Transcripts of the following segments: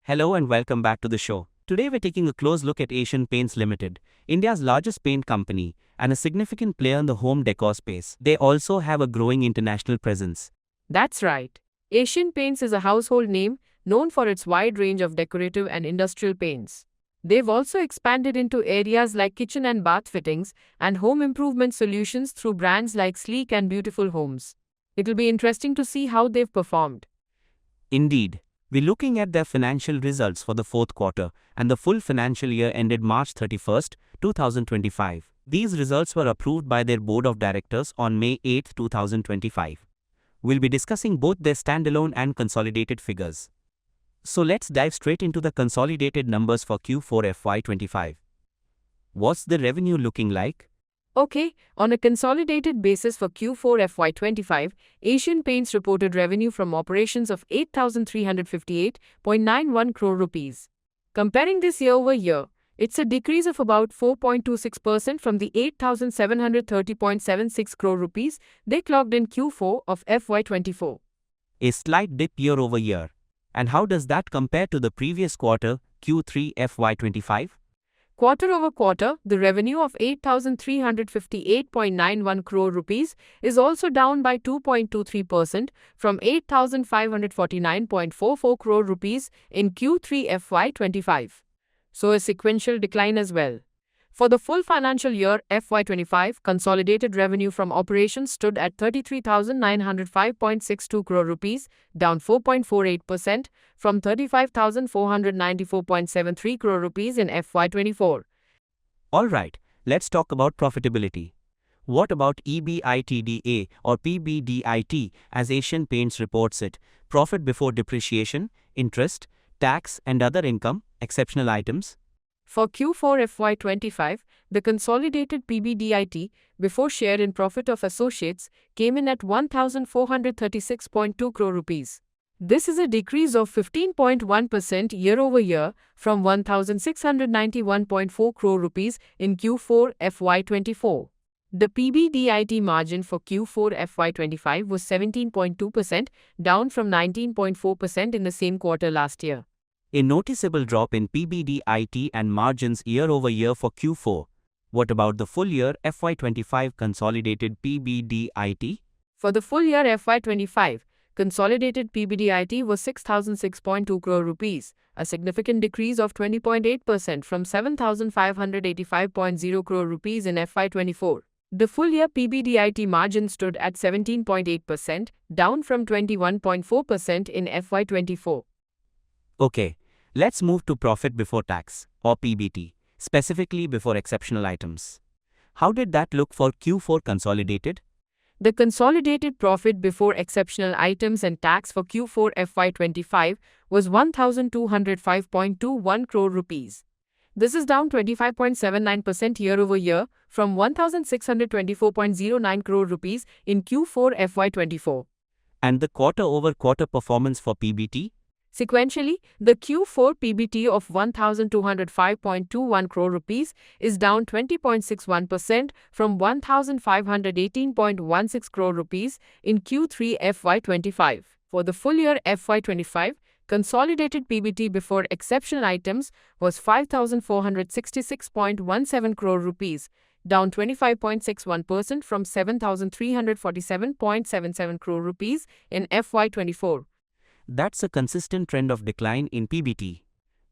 Hello and welcome back to the show. Today we're taking a close look at Asian Paints Limited, India's largest paint company and a significant player in the home decor space. They also have a growing international presence. That's right. Asian Paints is a household name known for its wide range of decorative and industrial paints. They've also expanded into areas like kitchen and bath fittings and home improvement solutions through brands like Sleek and Beautiful Homes. It'll be interesting to see how they've performed. Indeed, we're looking at their financial results for the fourth quarter and the full financial year ended March 31st, 2025. These results were approved by their board of directors on May 8, 2025. We'll be discussing both their standalone and consolidated figures. So let's dive straight into the consolidated numbers for Q4 FY25. What's the revenue looking like? Okay, on a consolidated basis for Q4 FY25, Asian Paints reported revenue from operations of 8,358.91 crore rupees. Comparing this year over year, it's a decrease of about 4.26% from the 8,730.76 crore rupees they clocked in Q4 of FY24. A slight dip year over year. And how does that compare to the previous quarter, Q3 FY25? Quarter over quarter, the revenue of 8,358.91 crore rupees is also down by 2.23% from 8,549.44 crore rupees in Q3 FY25. So a sequential decline as well. For the full financial year FY25, consolidated revenue from operations stood at 33,905.62 crore rupees, down 4.48% from 35,494.73 crore rupees in FY24. Alright, let's talk about profitability. What about EBITDA or PBDIT as Asian Paints reports it, profit before depreciation, interest, tax and other income, exceptional items? For Q4 FY25, the consolidated PBDIT before share in profit of associates came in at 1,436.2 crore rupees. This is a decrease of 15.1% year over year from 1,691.4 crore rupees in Q4 FY24. The PBDIT margin for Q4 FY25 was 17.2%, down from 19.4% in the same quarter last year. A noticeable drop in PBDIT and margins year over year for Q4. What about the full year FY25 consolidated PBDIT? For the full year FY25, consolidated PBDIT was 6,006.2 crore rupees, a significant decrease of 20.8% from 7,585.0 crore rupees in FY24. The full year PBDIT margin stood at 17.8%, down from 21.4% in FY24. Okay, let's move to profit before tax, or PBT, specifically before exceptional items. How did that look for Q4 consolidated? The consolidated profit before exceptional items and tax for Q4 FY25 was 1,205.21 crore rupees. This is down 25.79% year over year from 1,624.09 crore rupees in Q4 FY24. And the quarter over quarter performance for PBT? Sequentially, the Q4 PBT of 1,205.21 crore rupees is down 20.61% from 1,518.16 crore rupees in Q3 FY25. For the full year FY25, consolidated PBT before exceptional items was 5,466.17 crore rupees, down 25.61% from 7,347.77 crore rupees in FY24. That's a consistent trend of decline in PBT.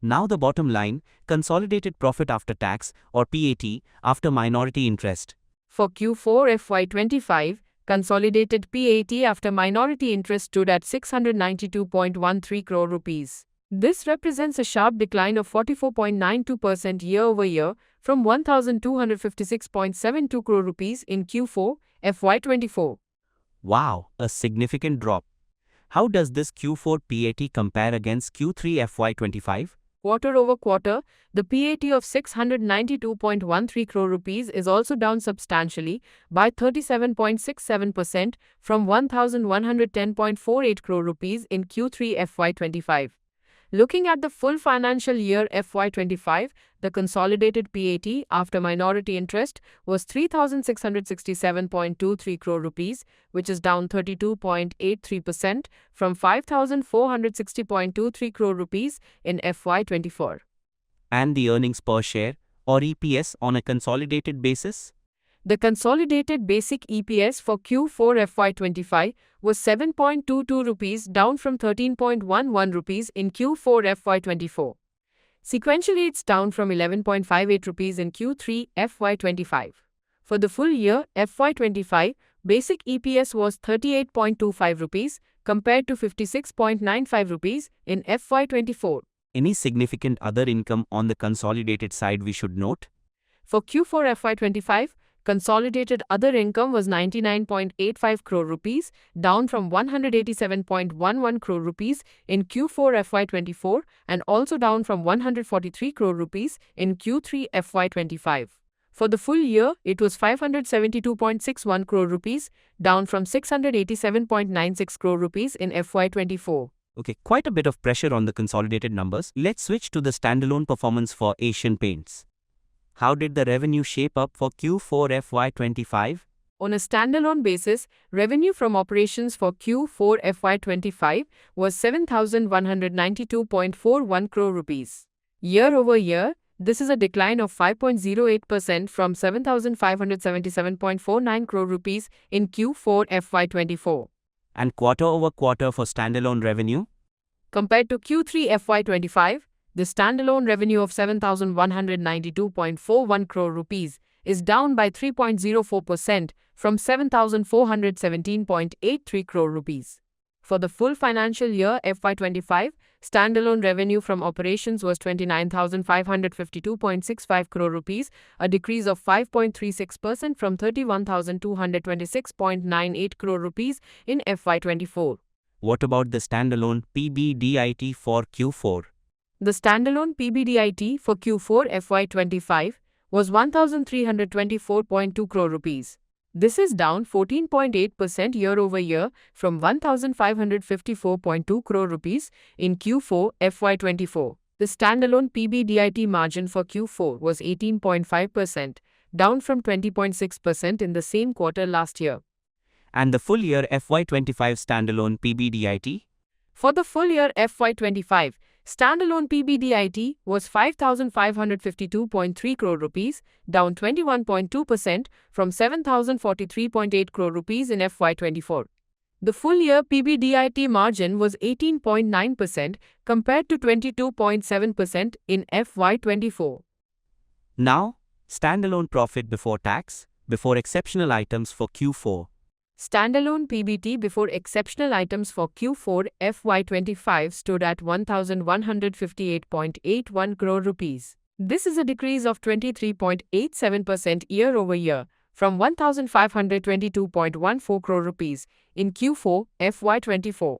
Now the bottom line, consolidated profit after tax or PAT after minority interest. For Q4 FY25, consolidated PAT after minority interest stood at 692.13 crore rupees. This represents a sharp decline of 44.92% year over year from 1,256.72 crore rupees in Q4 FY24. Wow, a significant drop. How does this Q4 PAT compare against Q3 FY25? Quarter over quarter, the PAT of 692.13 crore rupees is also down substantially by 37.67% from 1,110.48 crore rupees in Q3 FY25. Looking at the full financial year FY25, the consolidated PAT after minority interest was 3,667.23 crore rupees, which is down 32.83% from 5,460.23 crore rupees in FY24. And the earnings per share, or EPS, on a consolidated basis? The consolidated basic EPS for Q4 FY25 was 7.22 rupees, down from 13.11 rupees in Q4 FY24. Sequentially, it's down from 11.58 rupees in Q3 FY25. For the full year FY25, basic EPS was 38.25 rupees compared to 56.95 rupees in FY24. Any significant other income on the consolidated side we should note? For Q4 FY25, consolidated other income was 99.85 crore rupees, down from 187.11 crore rupees in Q4 FY24 and also down from 143 crore rupees in Q3 FY25. For the full year, it was 572.61 crore rupees, down from 687.96 crore rupees in FY24. Okay, quite a bit of pressure on the consolidated numbers. Let's switch to the standalone performance for Asian Paints. How did the revenue shape up for Q4 FY25? On a standalone basis, revenue from operations for Q4 FY25 was 7,192.41 crore rupees. Year over year, this is a decline of 5.08% from 7,577.49 crore rupees in Q4 FY24. And quarter over quarter for standalone revenue? Compared to Q3 FY25, the standalone revenue of 7,192.41 crore rupees is down by 3.04% from 7,417.83 crore rupees. For the full financial year FY25, standalone revenue from operations was 29,552.65 crore rupees, a decrease of 5.36% from 31,226.98 crore rupees in FY24. What about the standalone PBDIT for Q4? The standalone PBDIT for Q4 FY25 was 1,324.2 crore rupees. This is down 14.8% year over year from 1,554.2 crore rupees in Q4 FY24. The standalone PBDIT margin for Q4 was 18.5%, down from 20.6% in the same quarter last year. And the full year FY25 standalone PBDIT? For the full year FY25, standalone PBDIT was 5,552.3 crore rupees, down 21.2% from 7,043.8 crore rupees in FY24. The full year PBDIT margin was 18.9% compared to 22.7% in FY24. Now, standalone profit before tax, before exceptional items for Q4. Standalone PBT before exceptional items for Q4 FY25 stood at 1,158.81 crore rupees. This is a decrease of 23.87% year over year from 1,522.14 crore rupees in Q4 FY24.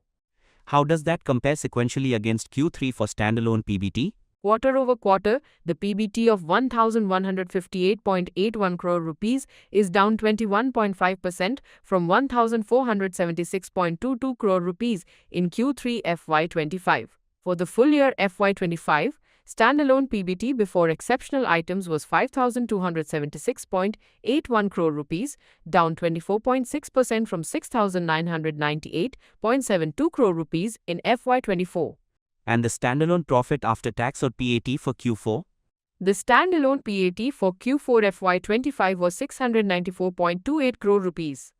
How does that compare sequentially against Q3 for standalone PBT? Quarter over quarter, the PBT of 1,158.81 crore rupees is down 21.5% from 1,476.22 crore rupees in Q3 FY25. For the full year FY25, standalone PBT before exceptional items was 5,276.81 crore rupees, down 24.6% from 6,998.72 crore rupees in FY24. And the standalone profit after tax or PAT for Q4? The standalone PAT for Q4 FY25 was 694.28 crore rupees.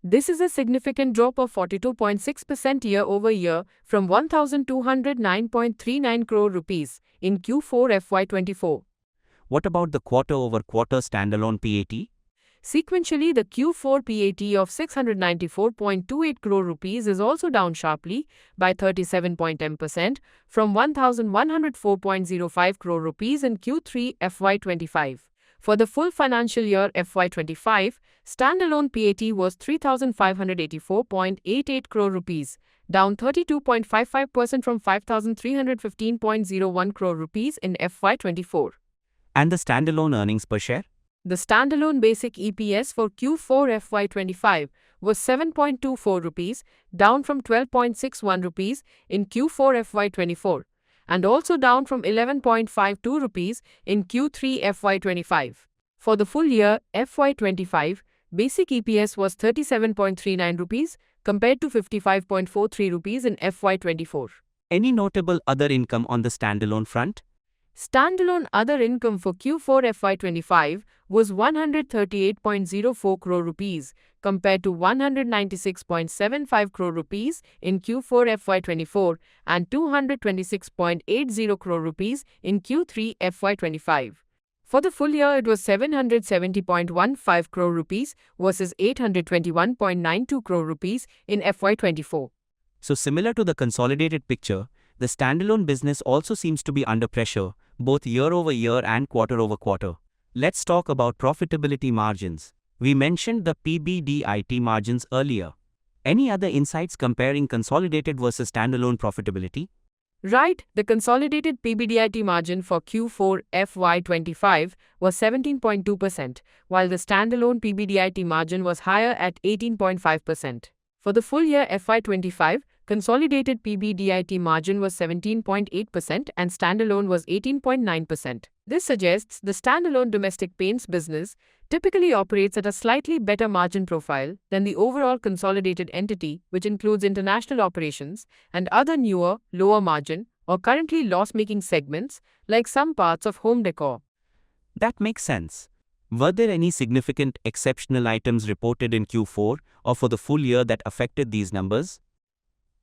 This is a significant drop of 42.6% year over year from 1,209.39 crore rupees in Q4 FY24. What about the quarter over quarter standalone PAT? Sequentially, the Q4 PAT of 694.28 crore rupees is also down sharply by 37.10% from 1,104.05 crore rupees in Q3 FY25. For the full financial year FY25, standalone PAT was 3,584.88 crore rupees, down 32.55% from 5,315.01 crore rupees in FY24. And the standalone earnings per share? The standalone basic EPS for Q4 FY25 was 7.24 rupees, down from 12.61 rupees in Q4 FY24, and also down from 11.52 rupees in Q3 FY25. For the full year FY25, basic EPS was 37.39 rupees compared to 55.43 rupees in FY24. Any notable other income on the standalone front? Standalone other income for Q4 FY25 was 138.04 crore rupees compared to 196.75 crore rupees in Q4 FY24 and 226.80 crore rupees in Q3 FY25. For the full year, it was 770.15 crore rupees versus 821.92 crore rupees in FY24. So similar to the consolidated picture, the standalone business also seems to be under pressure, both year-over-year and quarter-over-quarter. Let's talk about profitability margins. We mentioned the PBDIT margins earlier. Any other insights comparing consolidated versus standalone profitability? Right, the consolidated PBDIT margin for Q4 FY25 was 17.2%, while the standalone PBDIT margin was higher at 18.5%. For the full year FY25, consolidated PBDIT margin was 17.8% and standalone was 18.9%. This suggests the standalone domestic paints business typically operates at a slightly better margin profile than the overall consolidated entity, which includes international operations and other newer, lower margin or currently loss-making segments like some parts of home decor. That makes sense. Were there any significant exceptional items reported in Q4 or for the full year that affected these numbers?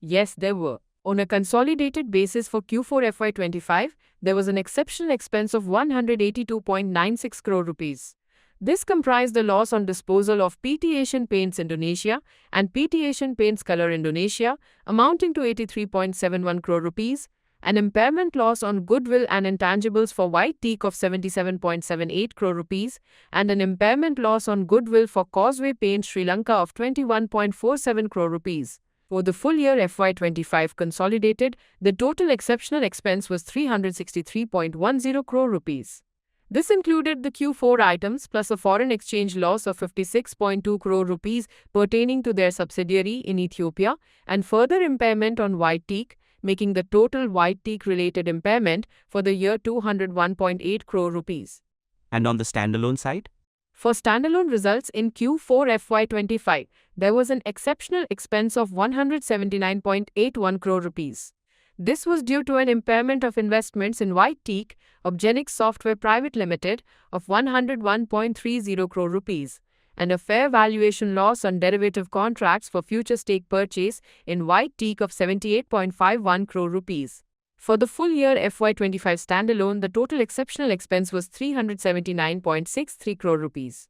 Yes, there were. On a consolidated basis for Q4 FY25, there was an exceptional expense of 182.96 crore rupees. This comprised the loss on disposal of PT Asian Paints Indonesia and PT Asian Paints Color Indonesia, amounting to 83.71 crore rupees, an impairment loss on goodwill and intangibles for White Teak of 77.78 crore rupees, and an impairment loss on goodwill for Causeway Paints Sri Lanka of 21.47 crore rupees. For the full year FY25 consolidated, the total exceptional expense was 363.10 crore rupees. This included the Q4 items plus a foreign exchange loss of 56.2 crore rupees pertaining to their subsidiary in Ethiopia and further impairment on White Teak, making the total White Teak related impairment for the year 201.8 crore rupees. And on the standalone side? For standalone results in Q4 FY25, there was an exceptional expense of 179.81 crore rupees. This was due to an impairment of investments in White Teak, Obgenics Software Private Limited of 101.30 crore rupees, and a fair valuation loss on derivative contracts for future stake purchase in White Teak of 78.51 crore rupees. For the full year FY25 standalone, the total exceptional expense was 379.63 crore rupees.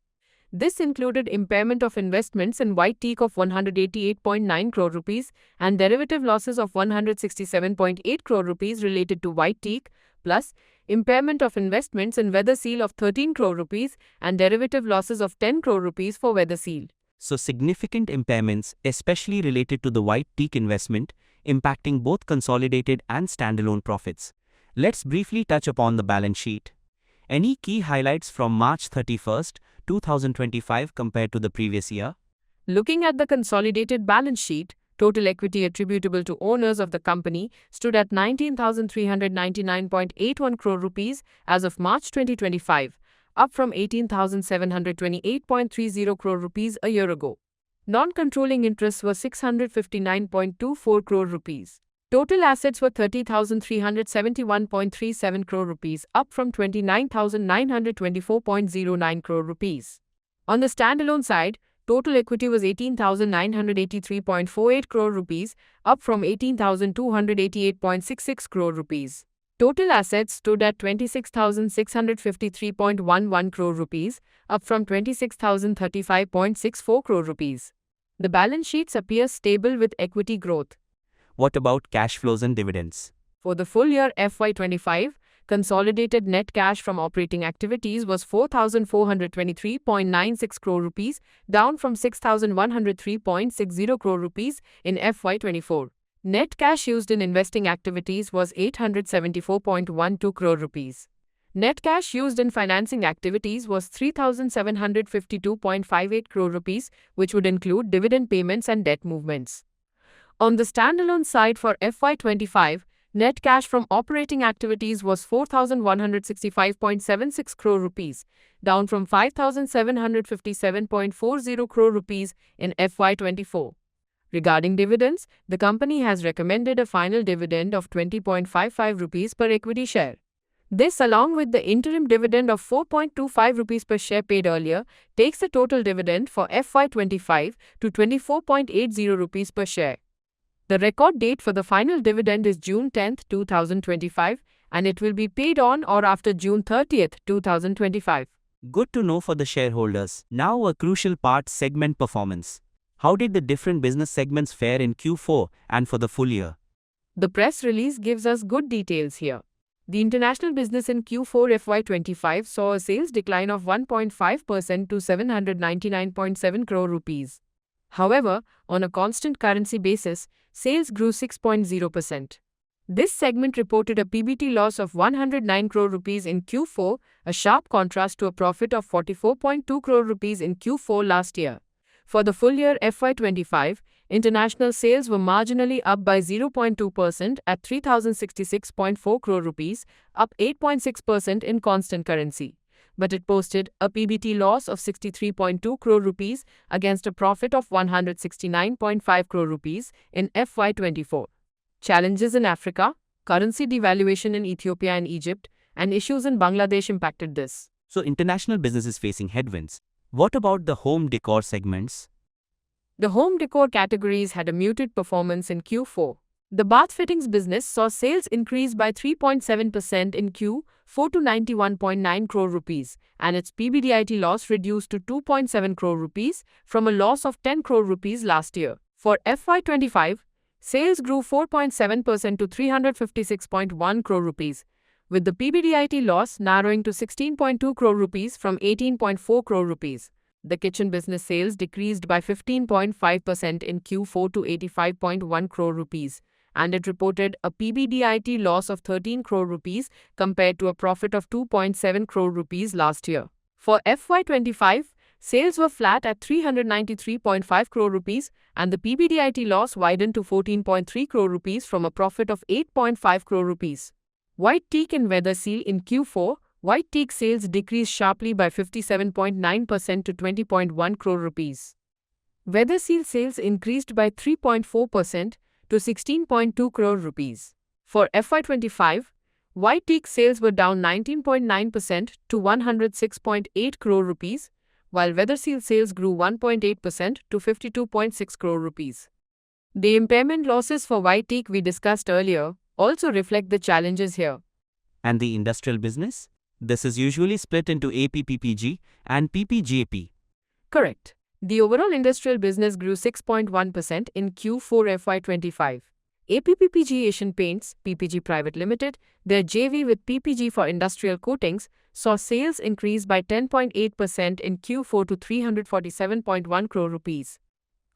This included impairment of investments in White Teak of 188.9 crore rupees and derivative losses of 167.8 crore rupees related to White Teak, plus impairment of investments in Weatherseal of 13 crore rupees and derivative losses of 10 crore rupees for Weatherseal. So significant impairments, especially related to the White Teak investment, impacting both consolidated and standalone profits. Let's briefly touch upon the balance sheet. Any key highlights from March 31st, 2025 compared to the previous year? Looking at the consolidated balance sheet, total equity attributable to owners of the company stood at 19,399.81 crore rupees as of March 2025, up from 18,728.30 crore rupees a year ago. Non-controlling interests were 659.24 crore rupees. Total assets were 30,371.37 crore rupees, up from 29,924.09 crore rupees. On the standalone side, total equity was 18,983.48 crore rupees, up from 18,288.66 crore rupees. Total assets stood at 26,653.11 crore rupees, up from 26,035.64 crore rupees. The balance sheets appear stable with equity growth. What about cash flows and dividends? For the full year FY25, consolidated net cash from operating activities was 4,423.96 crore rupees, down from 6,103.60 crore rupees in FY24. Net cash used in investing activities was 874.12 crore rupees. Net cash used in financing activities was 3,752.58 crore rupees, which would include dividend payments and debt movements. On the standalone side for FY25, Net cash from operating activities was 4,165.76 crore rupees, down from 5,757.40 crore rupees in FY24. Regarding dividends, the company has recommended a final dividend of 20.55 rupees per equity share. This, along with the interim dividend of 4.25 rupees per share paid earlier, takes the total dividend for FY25 to 24.80 rupees per share. The record date for the final dividend is June 10, 2025, and it will be paid on or after June 30, 2025. Good to know for the shareholders. Now a crucial part: segment performance. How did the different business segments fare in Q4 and for the full year? The press release gives us good details here. The international business in Q4 FY25 saw a sales decline of 1.5% to 799.7 crore rupees. However, on a constant currency basis, sales grew 6.0%. This segment reported a PBT loss of 109 crore rupees in Q4, a sharp contrast to a profit of 44.2 crore rupees in Q4 last year. For the full year FY25, international sales were marginally up by 0.2% at 3,066.4 crore rupees, up 8.6% in constant currency. But it posted a PBT loss of 63.2 crore rupees against a profit of 169.5 crore rupees in FY24. Challenges in Africa, currency devaluation in Ethiopia and Egypt, and issues in Bangladesh impacted this. So international business is facing headwinds. What about the home decor segments? The home decor categories had a muted performance in Q4. The bath fittings business saw sales increase by 3.7% in Q4 to 91.9 crore rupees, and its PBDIT loss reduced to 2.7 crore rupees from a loss of 10 crore rupees last year. For FY25, sales grew 4.7% to 356.1 crore rupees, with the PBDIT loss narrowing to 16.2 crore rupees from 18.4 crore rupees. The kitchen business sales decreased by 15.5% in Q4 to 85.1 crore rupees, and it reported a PBDIT loss of 13 crore rupees compared to a profit of 2.7 crore rupees last year. For FY25, sales were flat at 393.5 crore rupees, and the PBDIT loss widened to 14.3 crore rupees from a profit of 8.5 crore rupees. White teak and Weatherseal in Q4, white teak sales decreased sharply by 57.9% to 20.1 crore rupees. Weatherseal sales increased by 3.4% to 16.2 crore rupees. For FY25, white teak sales were down 19.9% to 106.8 crore rupees, while Weatherseal sales grew 1.8% to 52.6 crore rupees. The impairment losses for white teak we discussed earlier also reflect the challenges here. And the industrial business? This is usually split into APPPG and PPGAP. Correct. The overall industrial business grew 6.1% in Q4 FY25. APPPG Asian Paints, PPG Private Limited, their JV with PPG for industrial coatings, saw sales increase by 10.8% in Q4 to 347.1 crore rupees.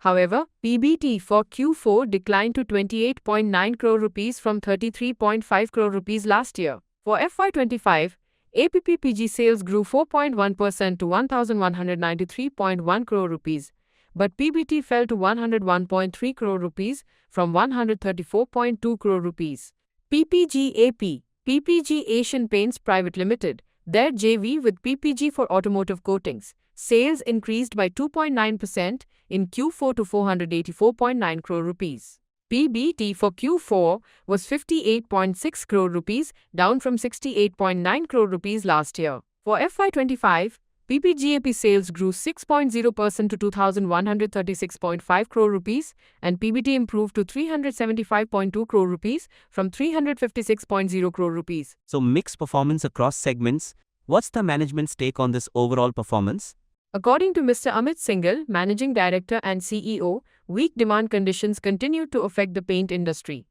However, PBT for Q4 declined to 28.9 crore rupees from 33.5 crore rupees last year. For FY25, APPPG sales grew 4.1% to 1,193.1 crore rupees, but PBT fell to 101.3 crore rupees from 134.2 crore rupees. PPGAP, PPG Asian Paints Private Limited, their JV with PPG for automotive coatings, sales increased by 2.9% in Q4 to 484.9 crore rupees. PBT for Q4 was 58.6 crore rupees, down from 68.9 crore rupees last year. For FY25, PPGAP sales grew 6.0% to 2,136.5 crore rupees, and PBT improved to 375.2 crore rupees from 356.0 crore rupees. So mixed performance across segments. What's the management's take on this overall performance? According to Mr. Amit Singhal, Managing Director and CEO, weak demand conditions continued to affect the paint industry.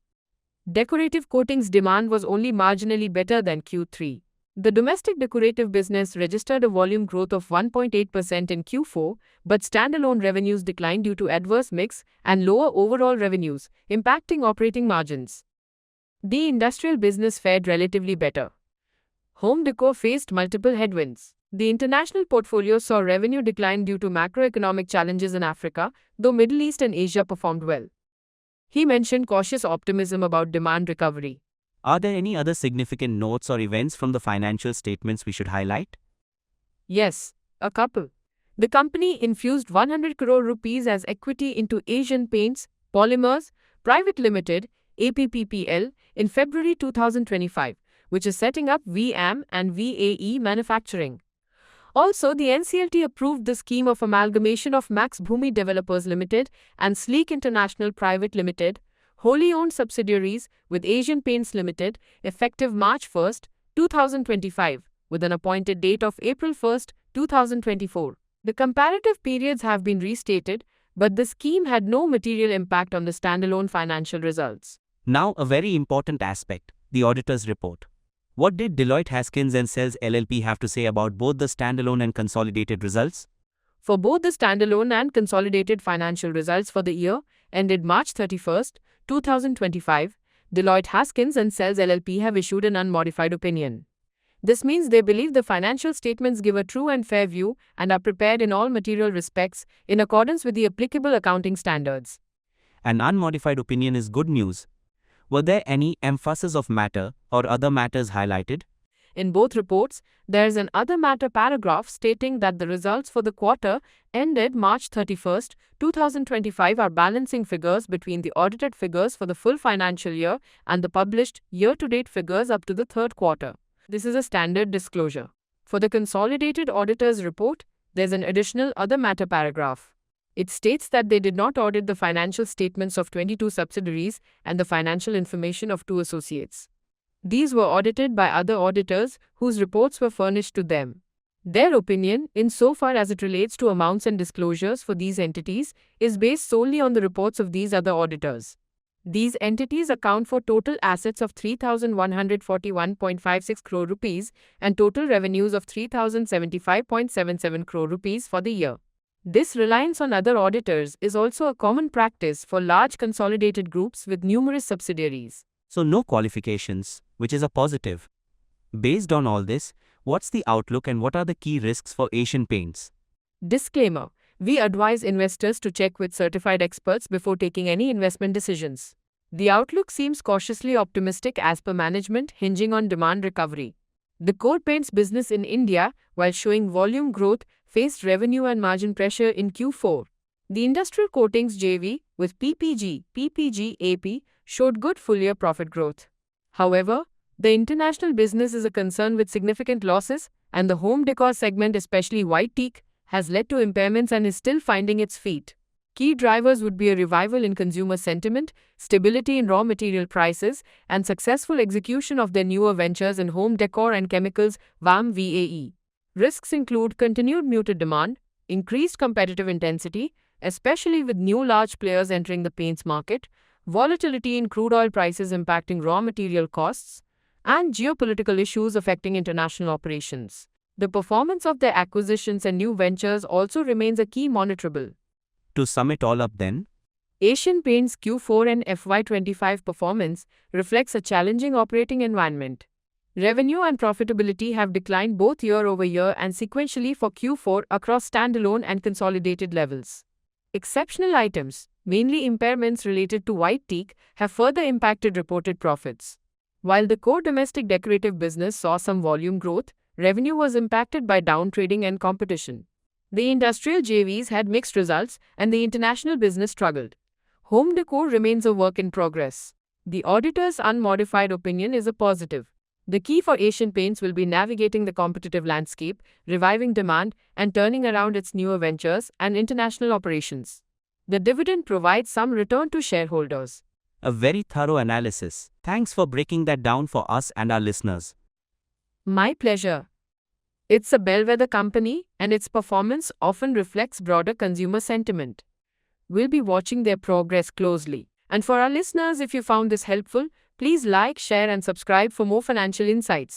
Decorative coatings demand was only marginally better than Q3. The domestic decorative business registered a volume growth of 1.8% in Q4, but standalone revenues declined due to adverse mix and lower overall revenues, impacting operating margins. The industrial business fared relatively better. Home decor faced multiple headwinds. The international portfolio saw revenue decline due to macroeconomic challenges in Africa, though Middle East and Asia performed well. He mentioned cautious optimism about demand recovery. Are there any other significant notes or events from the financial statements we should highlight? Yes, a couple. The company infused 100 crore rupees as equity into Asian Paints, Polymers, Private Limited, APPPL, in February 2025, which is setting up VM and VAE manufacturing. Also, the NCLT approved the scheme of amalgamation of Max Bhumi Developers Limited and Sleek International Private Limited, wholly owned subsidiaries, with Asian Paints Limited, effective March 1, 2025, with an appointed date of April 1, 2024. The comparative periods have been restated, but the scheme had no material impact on the standalone financial results. Now, a very important aspect, the auditor's report. What did Deloitte Haskins & Sells LLP have to say about both the standalone and consolidated results? For both the standalone and consolidated financial results for the year ended March 31, 2025, Deloitte Haskins & Sells LLP have issued an unmodified opinion. This means they believe the financial statements give a true and fair view and are prepared in all material respects in accordance with the applicable accounting standards. An unmodified opinion is good news. Were there any emphasis of matter or other matters highlighted? In both reports, there is an other matter paragraph stating that the results for the quarter ended March 31, 2025 are balancing figures between the audited figures for the full financial year and the published year-to-date figures up to the third quarter. This is a standard disclosure. For the consolidated auditor's report, there's an additional other matter paragraph. It states that they did not audit the financial statements of 22 subsidiaries and the financial information of 2 associates. These were audited by other auditors whose reports were furnished to them. Their opinion, insofar as it relates to amounts and disclosures for these entities, is based solely on the reports of these other auditors. These entities account for total assets of 3,141.56 crore rupees and total revenues of 3,075.77 crore rupees for the year. This reliance on other auditors is also a common practice for large consolidated groups with numerous subsidiaries. So no qualifications, which is a positive. Based on all this, what's the outlook and what are the key risks for Asian Paints? Disclaimer: we advise investors to check with certified experts before taking any investment decisions. The outlook seems cautiously optimistic as per management, hinging on demand recovery. The core paints business in India, while showing volume growth, faced revenue and margin pressure in Q4. The industrial coatings JV, with PPG AP, showed good full-year profit growth. However, the international business is a concern with significant losses, and the home decor segment, especially white teak, has led to impairments and is still finding its feet. Key drivers would be a revival in consumer sentiment, stability in raw material prices, and successful execution of their newer ventures in home decor and chemicals VAM/VAE. Risks include continued muted demand, increased competitive intensity, especially with new large players entering the paints market, volatility in crude oil prices impacting raw material costs, and geopolitical issues affecting international operations. The performance of their acquisitions and new ventures also remains a key monitorable. To sum it all up then, Asian Paints Q4 and FY25 performance reflects a challenging operating environment. Revenue and profitability have declined both year-over-year and sequentially for Q4 across standalone and consolidated levels. Exceptional items, mainly impairments related to white teak, have further impacted reported profits. While the core domestic decorative business saw some volume growth, revenue was impacted by downtrading and competition. The industrial JVs had mixed results and the international business struggled. Home decor remains a work in progress. The auditor's unmodified opinion is a positive. The key for Asian Paints will be navigating the competitive landscape, reviving demand, and turning around its newer ventures and international operations. The dividend provides some return to shareholders. a very thorough analysis. Thanks for breaking that down for us and our listeners. My pleasure. It's a bellwether company, and its performance often reflects broader consumer sentiment. We'll be watching their progress closely. And for our listeners, if you found this helpful, please like, share, and subscribe for more financial insights.